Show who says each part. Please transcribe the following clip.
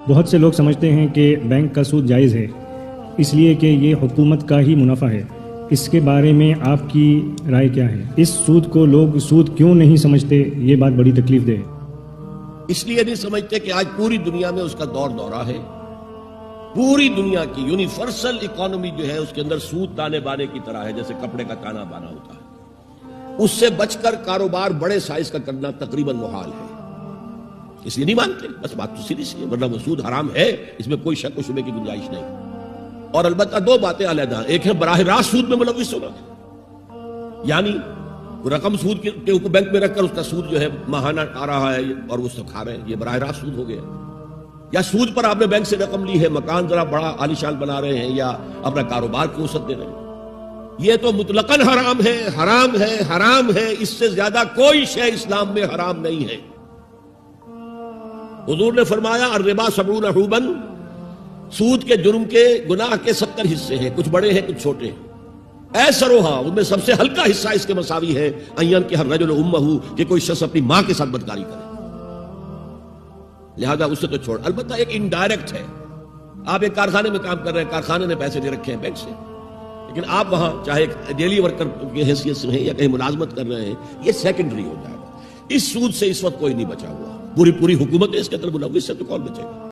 Speaker 1: بہت سے لوگ سمجھتے ہیں کہ بینک کا سود جائز ہے اس لیے کہ یہ حکومت کا ہی منافع ہے۔ اس کے بارے میں آپ کی رائے کیا ہے؟ اس سود کو لوگ سود کیوں نہیں سمجھتے؟ یہ بات بڑی تکلیف دہ ہے۔
Speaker 2: اس لیے نہیں سمجھتے کہ آج پوری دنیا میں اس کا دورہ ہے۔ پوری دنیا کی یونیورسل اکانومی جو ہے اس کے اندر سود تانے بانے کی طرح ہے، جیسے کپڑے کا تانا بانا ہوتا ہے۔ اس سے بچ کر کاروبار بڑے سائز کا کرنا تقریباً محال ہے۔ اس لیے نہیں مانتے، بس بات تو سیدھی سی ہے، ورنہ وہ سود حرام ہے، اس میں کوئی شک و شبے کی گنجائش نہیں۔ اور البتہ دو باتیں علیحدہ، ایک ہے براہ راست سود میں ملوث ہونا، یعنی رقم سود کے اوپر بینک میں رکھ کر اس کا سود جو ہے ماہانہ آ رہا ہے اور وہ سب کھا رہے ہیں، یہ براہ راست سود ہو گیا۔ یا سود پر آپ نے بینک سے رقم لی ہے، مکان ذرا بڑا عالیشان بنا رہے ہیں یا اپنا کاروبار کو وسعت دے رہے ہیں، یہ تو مطلقاً حرام ہے، حرام ہے، حرام ہے۔ اس سے زیادہ کوئی شے اسلام میں حرام نہیں ہے۔ حضور نے فرمایا الربا 70 حوباً، سود کے جرم کے گناہ کے 70 حصے ہیں، کچھ بڑے ہیں کچھ چھوٹے ہیں۔ ایسروہا، ان میں سب سے ہلکا حصہ اس کے مساوی ہے ان کہ الرجل امہ، کہ کوئی شخص اپنی ماں کے ساتھ بدکاری کرے، لہذا اسے تو چھوڑ۔ البتہ ایک انڈائریکٹ ہے، آپ ایک کارخانے میں کام کر رہے ہیں، کارخانے نے پیسے دے رکھے ہیں بینک سے، لیکن آپ وہاں چاہے ڈیلی ورکر کی حیثیت سے ہیں یا کہیں ملازمت کر رہے ہیں، یہ سیکنڈری ہو جائے گا۔ اس سود سے اس وقت کوئی نہیں بچا ہوا، پوری حکومت اس کے اندر ملوث ہے، تو کون بچے گا؟